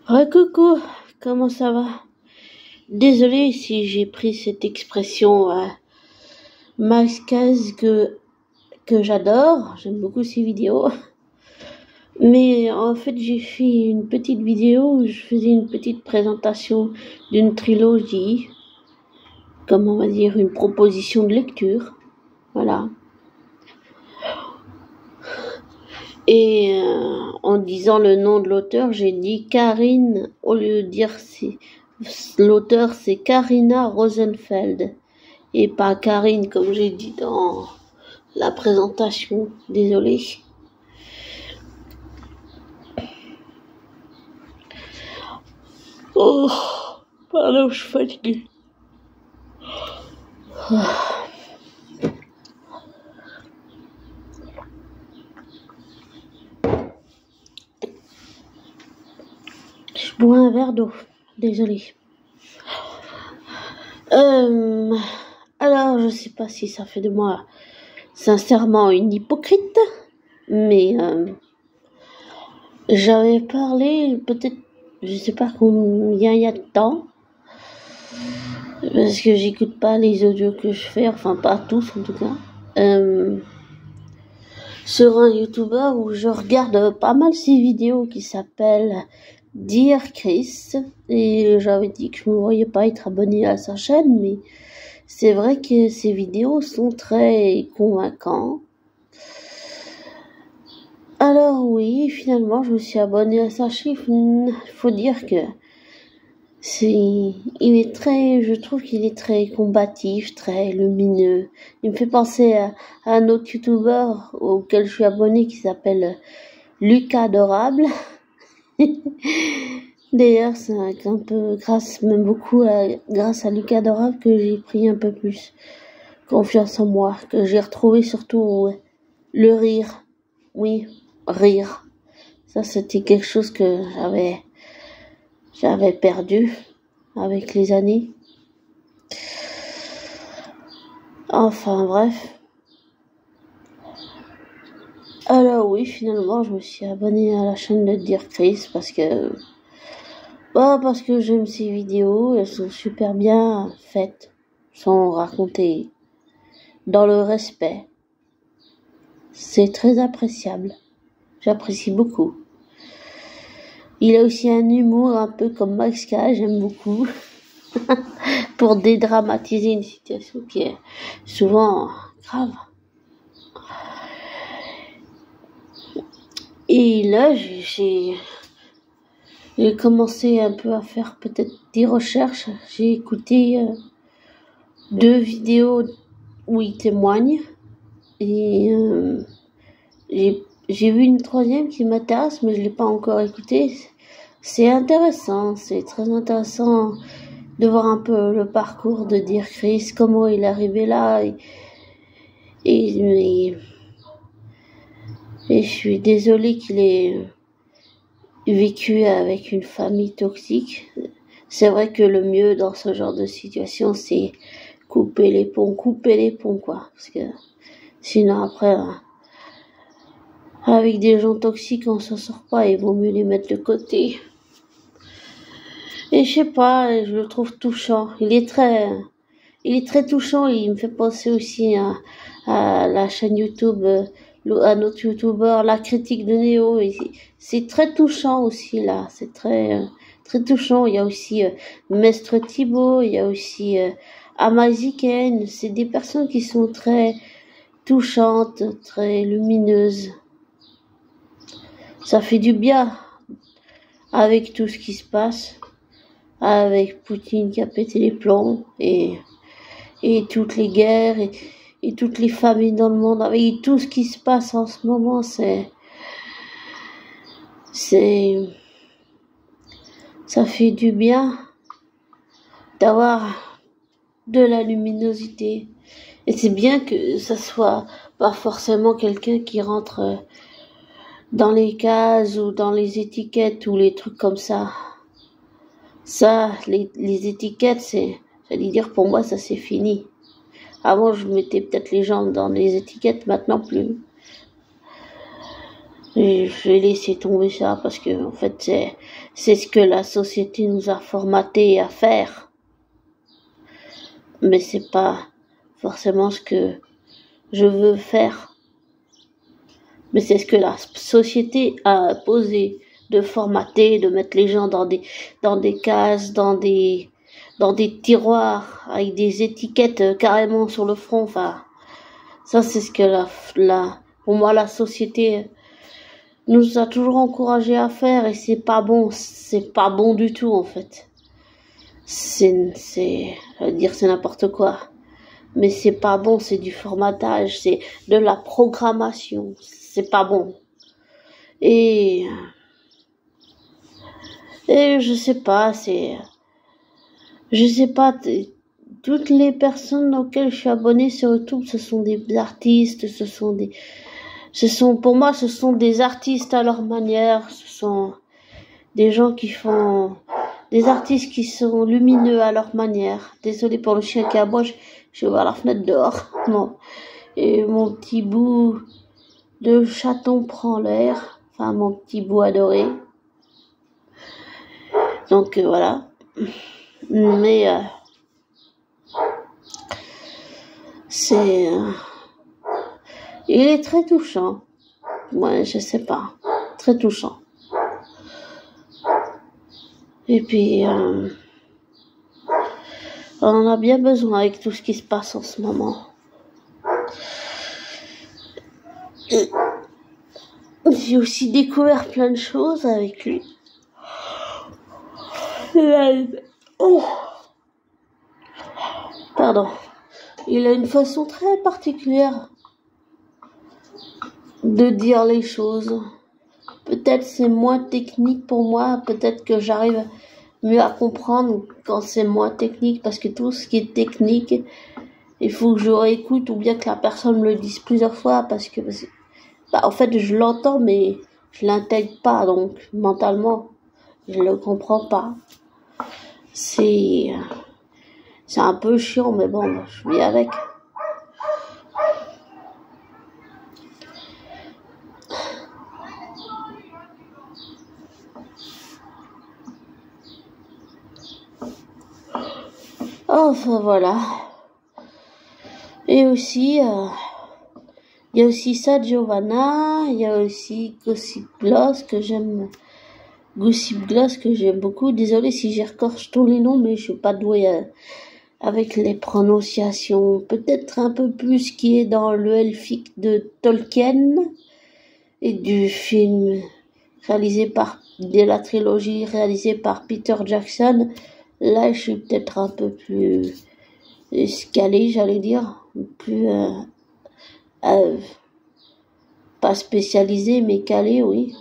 Coucou, comment ça va? Désolée si j'ai pris cette expression Max Caz que j'adore, j'aime beaucoup ses vidéos. Mais en fait j'ai fait une petite vidéo où je faisais une petite présentation d'une trilogie, comme on va dire une proposition de lecture, voilà. Et en disant le nom de l'auteur, j'ai dit Karine, au lieu de dire l'auteur c'est Karina Rosenfeld. Et pas Karine, comme j'ai dit dans la présentation. Désolée. Oh, pardon, je suis fatiguée. Je bois un verre d'eau. Désolée. Alors, je sais pas si ça fait de moi sincèrement une hypocrite, mais j'avais parlé peut-être, je sais pas combien il y a de temps, parce que j'écoute pas les audios que je fais, enfin pas tous en tout cas, sur un YouTuber où je regarde pas mal ses vidéos qui s'appelle Dear Chris, et j'avais dit que je me voyais pas être abonné à sa chaîne, mais c'est vrai que ses vidéos sont très convaincantes. Alors oui, finalement, je me suis abonné à sa chaîne. Il faut dire que je trouve qu'il est très combatif, très lumineux. Il me fait penser à un autre youtubeur auquel je suis abonné qui s'appelle Lucas Adorable. D'ailleurs, c'est un peu grâce à Lucas Adorable que j'ai pris un peu plus confiance en moi, que j'ai retrouvé surtout le rire. Oui, rire. Ça, c'était quelque chose que j'avais perdu avec les années. Enfin, bref. Alors oui, finalement, je me suis abonné à la chaîne de Dear Chris parce que j'aime ses vidéos, elles sont super bien faites, sont racontées dans le respect. C'est très appréciable. J'apprécie beaucoup. Il a aussi un humour un peu comme Max K, j'aime beaucoup. Pour dédramatiser une situation qui est souvent grave. Et là, j'ai commencé un peu à faire peut-être des recherches. J'ai écouté 2 vidéos où il témoigne. Et j'ai vu une 3e qui m'intéresse, mais je l'ai pas encore écoutée. C'est intéressant, c'est très intéressant de voir un peu le parcours de Dear Chris, comment il est arrivé là. Et je suis désolée qu'il ait vécu avec une famille toxique. C'est vrai que le mieux dans ce genre de situation, c'est couper les ponts, quoi. Parce que sinon après, avec des gens toxiques, on s'en sort pas, il vaut mieux les mettre de côté. Et je sais pas, je le trouve touchant. Il est très touchant, et il me fait penser aussi à la chaîne YouTube, à notre youtubeur, La Critique de Néo. C'est très touchant aussi, là. C'est très touchant. Il y a aussi Mestre Thibaut, il y a aussi Amaziken. C'est des personnes qui sont très touchantes, très lumineuses. Ça fait du bien avec tout ce qui se passe, avec Poutine qui a pété les plombs, et toutes les guerres, et toutes les familles dans le monde, avec tout ce qui se passe en ce moment. Ça fait du bien d'avoir de la luminosité. Et c'est bien que ça soit pas forcément quelqu'un qui rentre dans les cases ou dans les étiquettes ou les trucs comme ça. Ça, les étiquettes, j'allais dire, pour moi, ça c'est fini. Avant, je mettais peut-être les gens dans les étiquettes, maintenant plus. Et je vais laisser tomber ça parce que, en fait, c'est ce que la société nous a formaté à faire. Mais c'est pas forcément ce que je veux faire. Mais c'est ce que la société a imposé de formater, de mettre les gens dans des cases, dans des tiroirs avec des étiquettes carrément sur le front. Enfin, ça c'est ce que pour moi la société nous a toujours encouragé à faire et c'est pas bon du tout en fait. Je veux dire c'est n'importe quoi. Mais c'est pas bon, c'est du formatage, c'est de la programmation, c'est pas bon. Et je sais pas, toutes les personnes auxquelles je suis abonnée sur YouTube, ce sont des artistes, pour moi, ce sont des artistes à leur manière, ce sont des gens des artistes qui sont lumineux à leur manière. Désolée pour le chien qui aboie, je vois la fenêtre dehors. Non. Et mon petit bout de chaton prend l'air. Enfin, mon petit bout adoré. Donc, voilà. Mais, il est très touchant. Ouais, je sais pas. Très touchant. Et puis, on en a bien besoin avec tout ce qui se passe en ce moment. J'ai aussi découvert plein de choses avec lui. Pardon. Il a une façon très particulière de dire les choses. Peut-être c'est moins technique pour moi, peut-être que j'arrive mieux à comprendre quand c'est moins technique, parce que tout ce qui est technique, il faut que je réécoute ou bien que la personne me le dise plusieurs fois, parce que en fait je l'entends mais je l'intègre pas, donc mentalement je le comprends pas. C'est un peu chiant, mais bon, je vis avec. Enfin voilà. Et aussi, il y a aussi ça, Giovanna, il y a aussi Gossip Gloss que j'aime beaucoup. Désolée si j'écorche tous les noms, mais je suis pas douée avec les prononciations. Peut-être un peu plus qui est dans le elfique de Tolkien et du film de la trilogie réalisée par Peter Jackson. Là, je suis peut-être un peu plus calé, j'allais dire, plus pas spécialisé, mais calé, oui.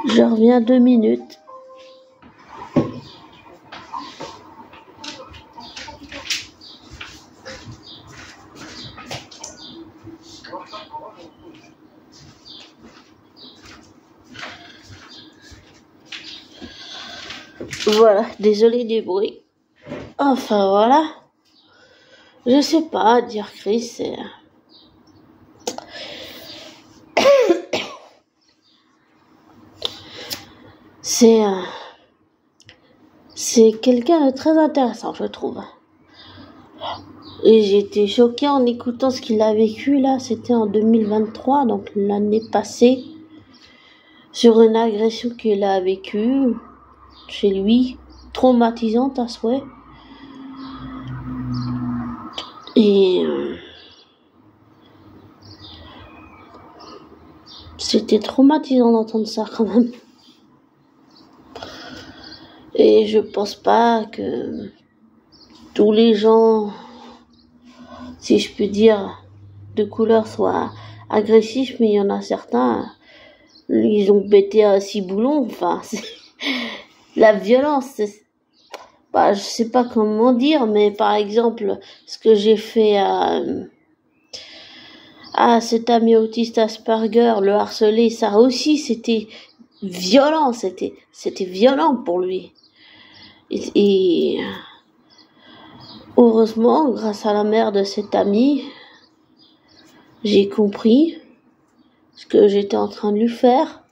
Je reviens 2 minutes. Voilà, désolé des bruits. Enfin voilà. Je sais pas, dire Chris, c'est quelqu'un de très intéressant, je trouve. Et j'ai été choquée en écoutant ce qu'il a vécu là, c'était en 2023, donc l'année passée, sur une agression qu'il a vécue chez lui, traumatisante à souhait. Et c'était traumatisant d'entendre ça quand même. Et je pense pas que tous les gens, si je puis dire, de couleur soient agressifs, mais il y en a certains, ils ont pété un ciboulon, enfin, la violence, je sais pas comment dire, mais par exemple, ce que j'ai fait à cet ami autiste Asperger, le harceler, ça aussi, c'était violent, c'était violent pour lui. Et heureusement, grâce à la mère de cet ami, j'ai compris ce que j'étais en train de lui faire,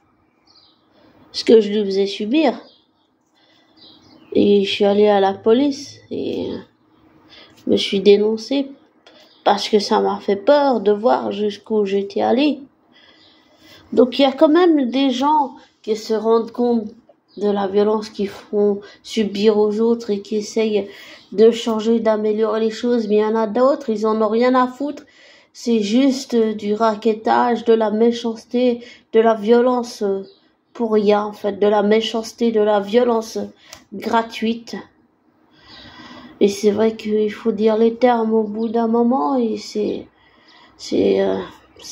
ce que je lui faisais subir. Et je suis allée à la police et me suis dénoncée parce que ça m'a fait peur de voir jusqu'où j'étais allée. Donc il y a quand même des gens qui se rendent compte de la violence qu'ils font subir aux autres et qui essayent de changer, d'améliorer les choses, mais il y en a d'autres, ils en ont rien à foutre. C'est juste du rackettage, de la méchanceté, de la violence pour rien, en fait, de la méchanceté, de la violence gratuite. Et c'est vrai qu'il faut dire les termes au bout d'un moment, et c'est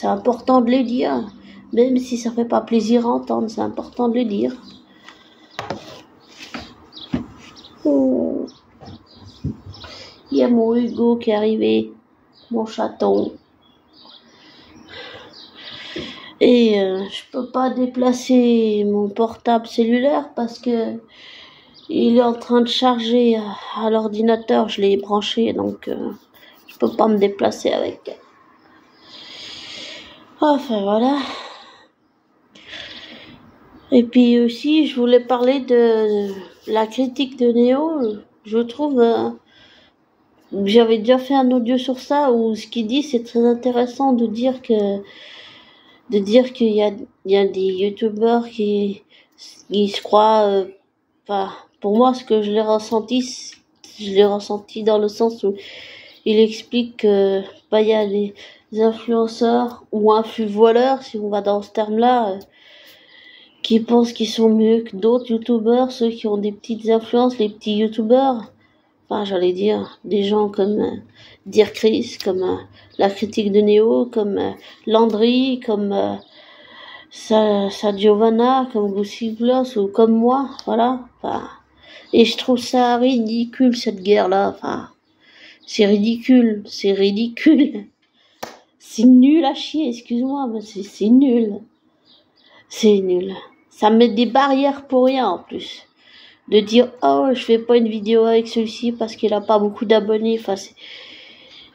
important de les dire. Même si ça fait pas plaisir à entendre, c'est important de le dire. Oh. Il y a mon Hugo qui est arrivé, mon chaton. Et je peux pas déplacer mon portable cellulaire parce que il est en train de charger à l'ordinateur. Je l'ai branché, donc je peux pas me déplacer avec. Enfin voilà. Et puis aussi, je voulais parler de la critique de Néo. Je trouve, j'avais déjà fait un audio sur ça où ce qu'il dit, c'est très intéressant de dire qu'il y a des youtubeurs qui se croient, enfin, pour moi, ce que je l'ai ressenti dans le sens où il explique que, il y a des influenceurs ou influ-voleurs, si on va dans ce terme-là, qui pensent qu'ils sont mieux que d'autres youtubeurs, ceux qui ont des petites influences, les petits youtubeurs. Enfin, j'allais dire, des gens comme Dear Chris, comme la critique de Néo, comme Landry, comme sa Giovanna, comme Gossip Gloss, ou comme moi, voilà. Enfin, et je trouve ça ridicule, cette guerre-là. Enfin, c'est ridicule, c'est ridicule. C'est nul à chier, excuse-moi, mais c'est nul. C'est nul. Ça met des barrières pour rien, en plus. De dire, oh, je fais pas une vidéo avec celui-ci parce qu'il a pas beaucoup d'abonnés. Enfin,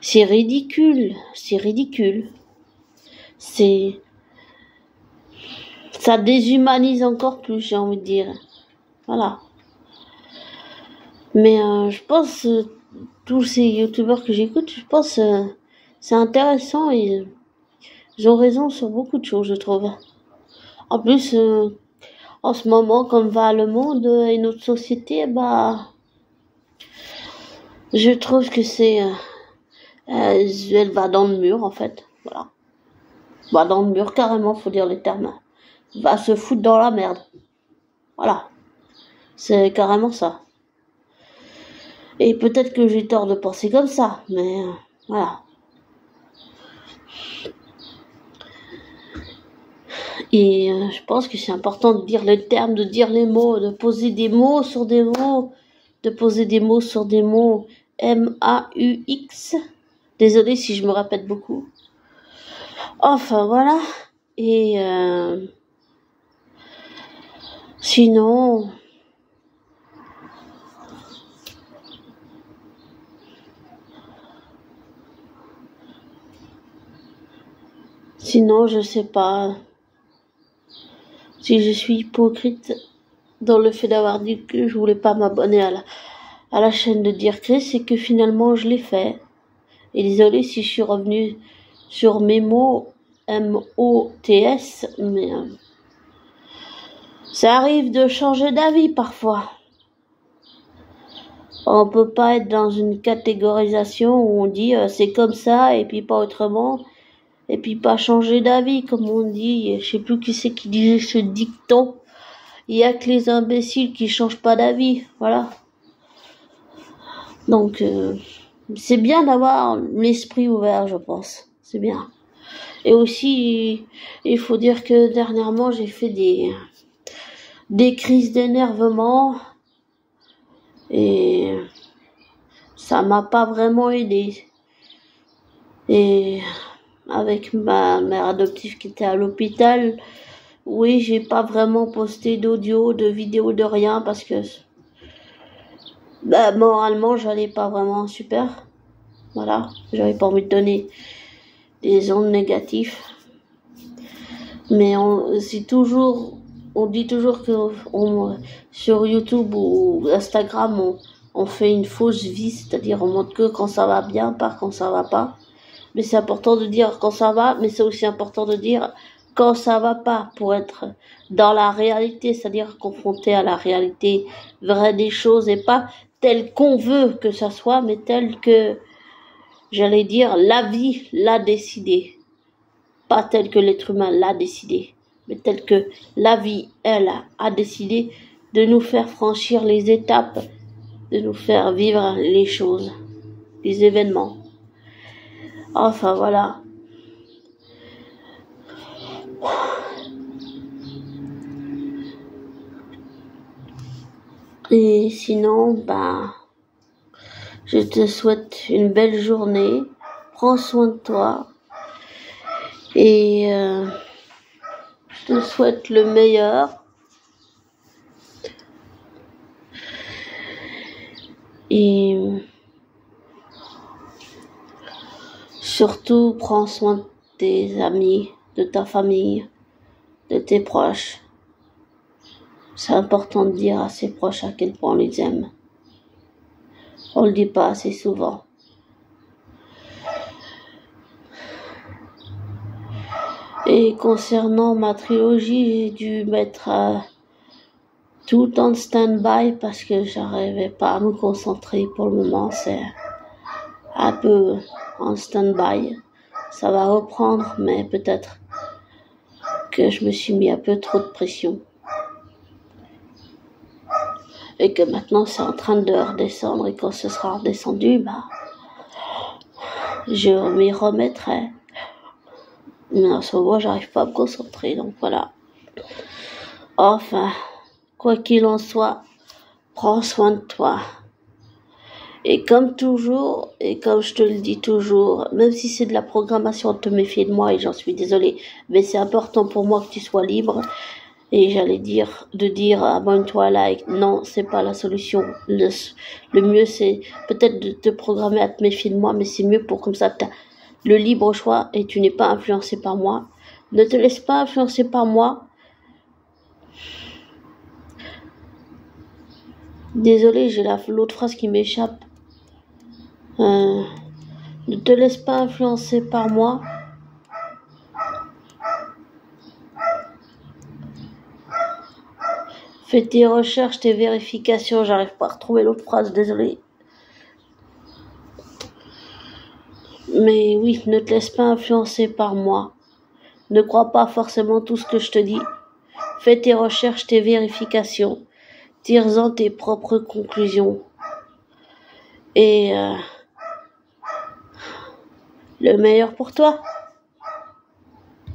c'est ridicule. C'est ridicule. Ça déshumanise encore plus, j'ai envie de dire. Voilà. Mais je pense, tous ces youtubeurs que j'écoute, je pense c'est intéressant et ils ont raison sur beaucoup de choses, je trouve. En plus, en ce moment, comme va le monde et notre société, je trouve que elle va dans le mur, en fait. Voilà. Va dans le mur, carrément, faut dire les termes. Va se foutre dans la merde. Voilà. C'est carrément ça. Et peut-être que j'ai tort de penser comme ça, mais voilà. Et je pense que c'est important de dire les termes, de dire les mots, de poser des mots sur des mots, de poser des mots sur des mots. M-A-U-X. Désolée si je me répète beaucoup. Enfin, voilà. Et sinon... Sinon, je sais pas si je suis hypocrite dans le fait d'avoir dit que je voulais pas m'abonner à la chaîne de Dear Chris, c'est que finalement je l'ai fait. Et désolé si je suis revenue sur mes mots, M-O-T-S, mais ça arrive de changer d'avis parfois. On peut pas être dans une catégorisation où on dit c'est comme ça et puis pas autrement. Et puis pas changer d'avis, comme on dit. Je sais plus qui c'est qui disait ce dicton. Il y a que les imbéciles qui changent pas d'avis, voilà. Donc c'est bien d'avoir l'esprit ouvert, je pense. C'est bien. Et aussi, il faut dire que dernièrement, j'ai fait des crises d'énervement. Et ça m'a pas vraiment aidé. Et avec ma mère adoptive qui était à l'hôpital, oui, j'ai pas vraiment posté d'audio, de vidéo, de rien parce que Bah, moralement, j'allais pas vraiment super. Voilà, j'avais pas envie de donner des ondes négatives. Mais on dit toujours que sur YouTube ou Instagram, on fait une fausse vie, c'est-à-dire on montre que quand ça va bien, pas quand ça va pas. Mais c'est important de dire quand ça va, mais c'est aussi important de dire quand ça va pas, pour être dans la réalité, c'est-à-dire confronté à la réalité vraie des choses et pas telle qu'on veut que ça soit, mais telle que, j'allais dire, la vie l'a décidé. Pas telle que l'être humain l'a décidé, mais telle que la vie, elle, a décidé de nous faire franchir les étapes, de nous faire vivre les choses, les événements. Enfin, voilà. Et sinon, je te souhaite une belle journée. Prends soin de toi. Et je te souhaite le meilleur. Et surtout, prends soin de tes amis, de ta famille, de tes proches. C'est important de dire à ses proches à quel point on les aime. On le dit pas assez souvent. Et concernant ma trilogie, j'ai dû mettre tout en stand-by parce que j'arrivais pas à me concentrer pour le moment. C'est un peu en stand-by. Ça va reprendre, mais peut-être que je me suis mis un peu trop de pression. Et que maintenant c'est en train de redescendre, et quand ce sera redescendu, je m'y remettrai. Mais en ce moment, j'arrive pas à me concentrer, donc voilà. Enfin, quoi qu'il en soit, prends soin de toi. Et comme toujours, et comme je te le dis toujours, même si c'est de la programmation, te méfier de moi, et j'en suis désolée, mais c'est important pour moi que tu sois libre. Et j'allais dire, abonne-toi, like. Non, c'est pas la solution. Le mieux, c'est peut-être de te programmer à te méfier de moi, mais c'est mieux pour comme ça, t'as le libre choix et tu n'es pas influencé par moi. Ne te laisse pas influencer par moi. Désolée, j'ai l'autre phrase qui m'échappe. Ne te laisse pas influencer par moi. Fais tes recherches, tes vérifications. J'arrive pas à retrouver l'autre phrase, désolée. Mais oui, ne te laisse pas influencer par moi. Ne crois pas forcément tout ce que je te dis. Fais tes recherches, tes vérifications. Tire-en tes propres conclusions. Et le meilleur pour toi.